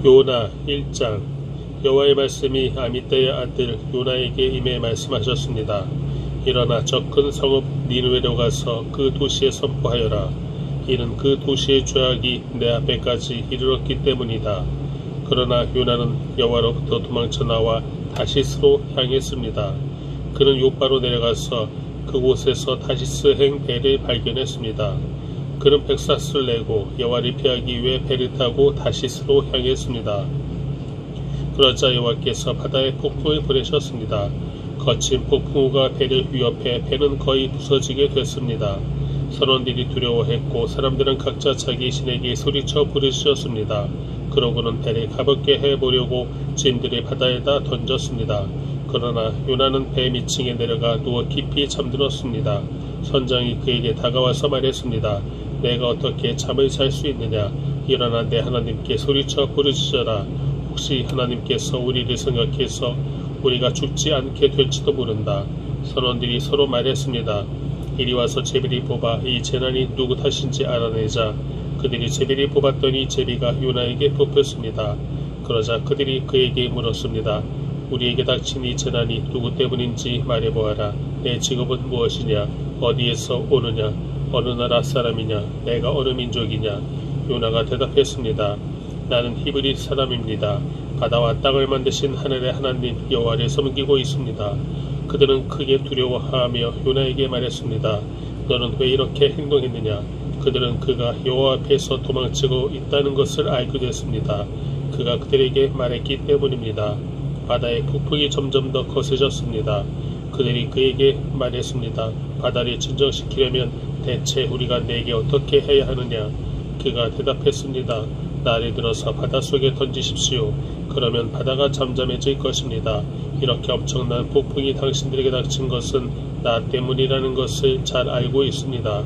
요나 1장. 여호와의 말씀이 아미떼의 아들 요나에게 임해 말씀하셨습니다. 일어나 저 큰 성읍 니느웨로 가서 그 도시에 선포하여라. 이는 그 도시의 죄악이 내 앞에까지 이르렀기 때문이다. 그러나 요나는 여호와로부터 도망쳐 나와 다시스로 향했습니다. 그는 요바로 내려가서 그곳에서 다시스행 배를 발견했습니다. 그는 백사스를 내고 여호와를 피하기 위해 배를 타고 다시스로 향했습니다. 그러자 여호와께서 바다에 폭풍을 보내셨습니다. 거친 폭풍우가 배를 위협해 배는 거의 부서지게 됐습니다. 선원들이 두려워했고 사람들은 각자 자기 신에게 소리쳐 부르짖었습니다. 그러고는 배를 가볍게 해보려고 짐들을 바다에다 던졌습니다. 그러나 요나는 배 밑층에 내려가 누워 깊이 잠들었습니다. 선장이 그에게 다가와서 말했습니다. 내가 어떻게 잠을 잘 수 있느냐? 일어나 내 하나님께 소리쳐 부르짖어라. 혹시 하나님께서 우리를 생각해서 우리가 죽지 않게 될지도 모른다. 선원들이 서로 말했습니다. 이리 와서 제비를 뽑아 이 재난이 누구 탓인지 알아내자. 그들이 제비를 뽑았더니 제비가 요나에게 뽑혔습니다. 그러자 그들이 그에게 물었습니다. 우리에게 닥친 이 재난이 누구 때문인지 말해보아라. 내 직업은 무엇이냐? 어디에서 오느냐? 어느 나라 사람이냐? 내가 어느 민족이냐? 요나가 대답했습니다. 나는 히브리 사람입니다. 바다와 땅을 만드신 하늘의 하나님 여호와를 섬기고 있습니다. 그들은 크게 두려워하며 요나에게 말했습니다. 너는 왜 이렇게 행동했느냐? 그들은 그가 여호와 앞에서 도망치고 있다는 것을 알게 됐습니다. 그가 그들에게 말했기 때문입니다. 바다의 폭풍이 점점 더 거세졌습니다. 그들이 그에게 말했습니다. 바다를 진정시키려면 대체 우리가 내게 어떻게 해야 하느냐? 그가 대답했습니다. 나를 들어서 바닷속에 던지십시오. 그러면 바다가 잠잠해질 것입니다. 이렇게 엄청난 폭풍이 당신들에게 닥친 것은 나 때문이라는 것을 잘 알고 있습니다.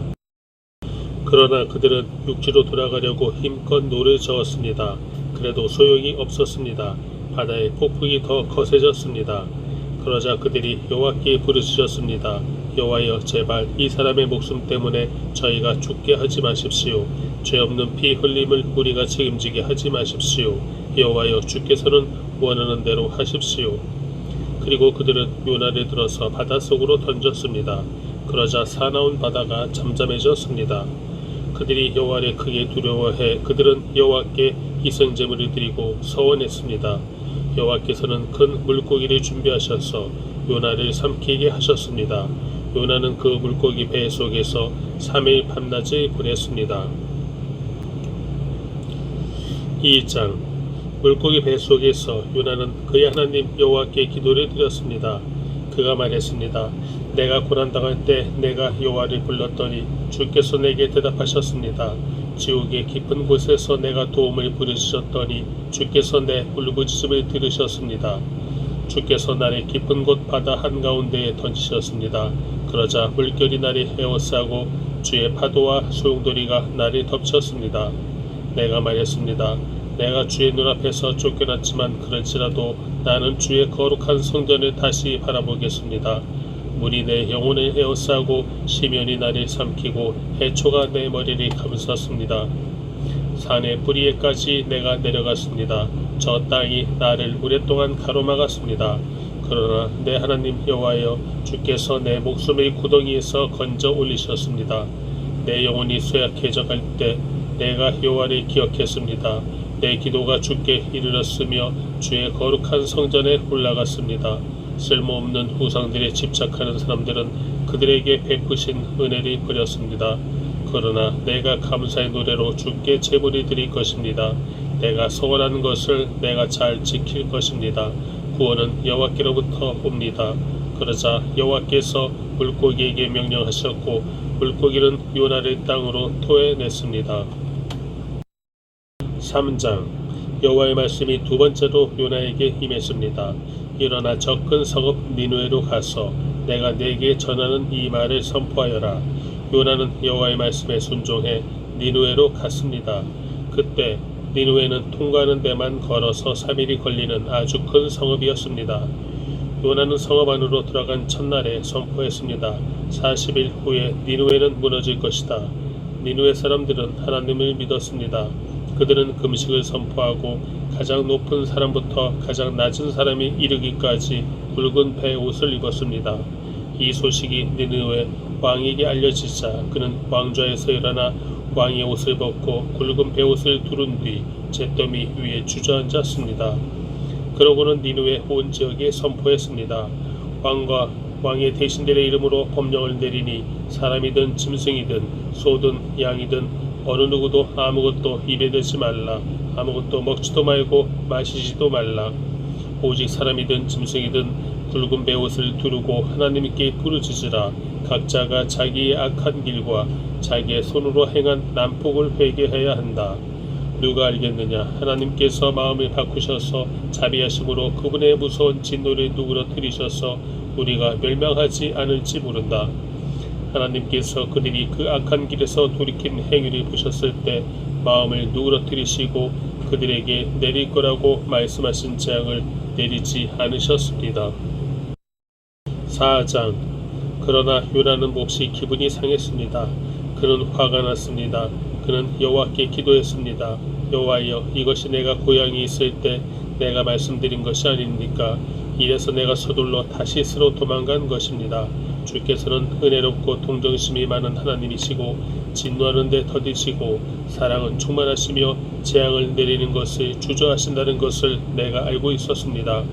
그러나 그들은 육지로 돌아가려고 힘껏 노를 저었습니다. 그래도 소용이 없었습니다. 바다의 폭풍이 더 거세졌습니다. 그러자 그들이 여호와께 부르짖었습니다. 여호와여, 제발 이 사람의 목숨 때문에 저희가 죽게 하지 마십시오. 죄 없는 피 흘림을 우리가 책임지게 하지 마십시오. 여호와여, 주께서는 원하는 대로 하십시오. 그리고 그들은 요나를 들어서 바닷속으로 던졌습니다. 그러자 사나운 바다가 잠잠해졌습니다. 그들이 여호와를 크게 두려워해 그들은 여호와께 희생제물을 드리고 서원했습니다. 여호와께서는 큰 물고기를 준비하셔서 요나를 삼키게 하셨습니다. 요나는 그 물고기 배 속에서 3일 밤낮을 보냈습니다. 2장. 물고기 배 속에서 요나는 그의 하나님 여호와께 기도를 드렸습니다. 그가 말했습니다. 내가 고난당할 때 내가 여호와를 불렀더니 주께서 내게 대답하셨습니다. 지옥의 깊은 곳에서 내가 도움을 부르셨더니 주께서 내 울부짖음을 들으셨습니다. 주께서 나를 깊은 곳 바다 한가운데에 던지셨습니다. 그러자 물결이 나를 에워싸고 주의 파도와 소용돌이가 나를 덮쳤습니다. 내가 말했습니다. 내가 주의 눈앞에서 쫓겨났지만 그럴지라도 나는 주의 거룩한 성전을 다시 바라보겠습니다. 물이 내 영혼을 에워싸고 시면이 나를 삼키고 해초가 내 머리를 감쌌습니다. 산의 뿌리에까지 내가 내려갔습니다. 저 땅이 나를 오랫동안 가로막았습니다. 그러나 내 하나님 여호와여, 주께서 내 목숨을 구덩이에서 건져 올리셨습니다. 내 영혼이 쇠약해져 갈 때 내가 여호와를 기억했습니다. 내 기도가 주께 이르렀으며 주의 거룩한 성전에 올라갔습니다. 쓸모없는 후상들에 집착하는 사람들은 그들에게 베푸신 은혜를 버렸습니다. 그러나 내가 감사의 노래로 주께 제물을 드릴 것입니다. 내가 서원한 것을 내가 잘 지킬 것입니다. 구원은 여호와께로부터 옵니다. 그러자 여호와께서 물고기에게 명령하셨고 물고기는 요나를 땅으로 토해냈습니다. 3장. 여호와의 말씀이 두 번째로 요나에게 임했습니다. 일어나 저 큰 성읍 니느웨로 가서 내가 네게 전하는 이 말을 선포하여라. 요나는 여호와의 말씀에 순종해 니느웨로 갔습니다. 그때 니느웨는 통과하는 데만 걸어서 3일이 걸리는 아주 큰 성읍이었습니다. 요나는 성읍 안으로 들어간 첫날에 선포했습니다. 40일 후에 니느웨는 무너질 것이다. 니느웨 사람들은 하나님을 믿었습니다. 그들은 금식을 선포하고 가장 높은 사람부터 가장 낮은 사람이 이르기까지 굵은 배 옷을 입었습니다. 이 소식이 니느웨 왕에게 알려지자 그는 왕좌에서 일어나 왕의 옷을 벗고 굵은 배 옷을 두른 뒤 잿더미 위에 주저앉았습니다. 그러고는 니느웨 온 지역에 선포했습니다. 왕과 왕의 대신들의 이름으로 법령을 내리니 사람이든 짐승이든 소든 양이든 어느 누구도 아무것도 입에 대지 말라. 아무것도 먹지도 말고 마시지도 말라. 오직 사람이든 짐승이든 굵은 베옷을 두르고 하나님께 부르짖으라. 각자가 자기의 악한 길과 자기의 손으로 행한 난폭을 회개해야 한다. 누가 알겠느냐? 하나님께서 마음을 바꾸셔서 자비하심으로 그분의 무서운 진노를 누그러뜨리셔서 우리가 멸망하지 않을지 모른다. 하나님께서 그들이 그 악한 길에서 돌이킨 행위를 보셨을 때 마음을 누그러뜨리시고 그들에게 내릴 거라고 말씀하신 재앙을 내리지 않으셨습니다. 4장. 그러나 요나는 몹시 기분이 상했습니다. 그는 화가 났습니다. 그는 여호와께 기도했습니다. 여호와여, 이것이 내가 고향에 있을 때 내가 말씀드린 것이 아닙니까? 이래서 내가 서둘러 다시스로 도망간 것입니다. 주께서는 은혜롭고 동정심이 많은 하나님이시고 진노하는 데 더디시고 사랑은 충만하시며 재앙을 내리는 것을 주저하신다는 것을 내가 알고 있었습니다.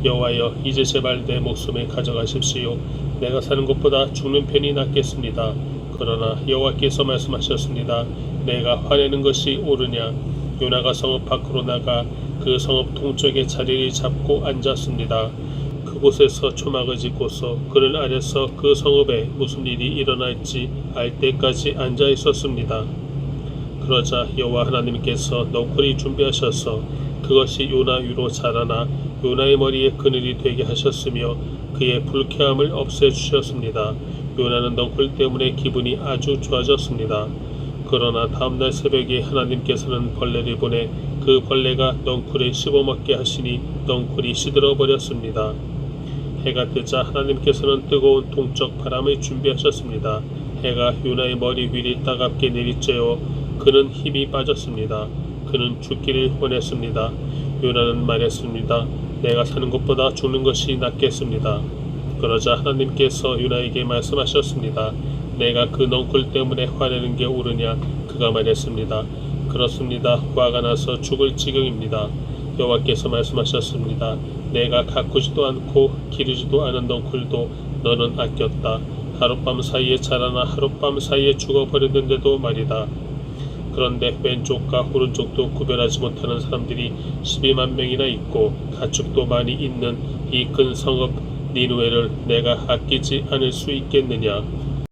여호와여, 이제 제발 내 목숨을 가져가십시오. 내가 사는 것보다 죽는 편이 낫겠습니다. 그러나 여호와께서 말씀하셨습니다. 내가 화내는 것이 옳으냐? 요나가 성읍 밖으로 나가 그 성읍 동쪽에 자리를 잡고 앉았습니다. 그곳에서 초막을 짓고서 그늘 아래서 그 성읍에 무슨 일이 일어날지 알 때까지 앉아 있었습니다. 그러자 여호와 하나님께서 넝쿨이 준비하셔서 그것이 요나 위로 자라나 요나의 머리에 그늘이 되게 하셨으며 그의 불쾌함을 없애주셨습니다. 요나는 넝쿨 때문에 기분이 아주 좋아졌습니다. 그러나 다음날 새벽에 하나님께서는 벌레를 보내 그 벌레가 넝쿨을 씹어먹게 하시니 넝쿨이 시들어 버렸습니다. 해가 뜨자 하나님께서는 뜨거운 동쪽 바람을 준비하셨습니다. 해가 요나의 머리 위를 따갑게 내리쬐어 그는 힘이 빠졌습니다. 그는 죽기를 원했습니다. 요나는 말했습니다. 내가 사는 것보다 죽는 것이 낫겠습니다. 그러자 하나님께서 요나에게 말씀하셨습니다. 내가 그 넝쿨 때문에 화내는 게 옳으냐? 그가 말했습니다. 그렇습니다. 화가 나서 죽을 지경입니다. 여호와께서 말씀하셨습니다. 내가 가꾸지도 않고 기르지도 않은 넝쿨도 너는 아꼈다. 하룻밤 사이에 자라나 하룻밤 사이에 죽어버렸는데도 말이다. 그런데 왼쪽과 오른쪽도 구별하지 못하는 사람들이 12만 명이나 있고 가축도 많이 있는 이 큰 성읍 니느웨를 내가 아끼지 않을 수 있겠느냐?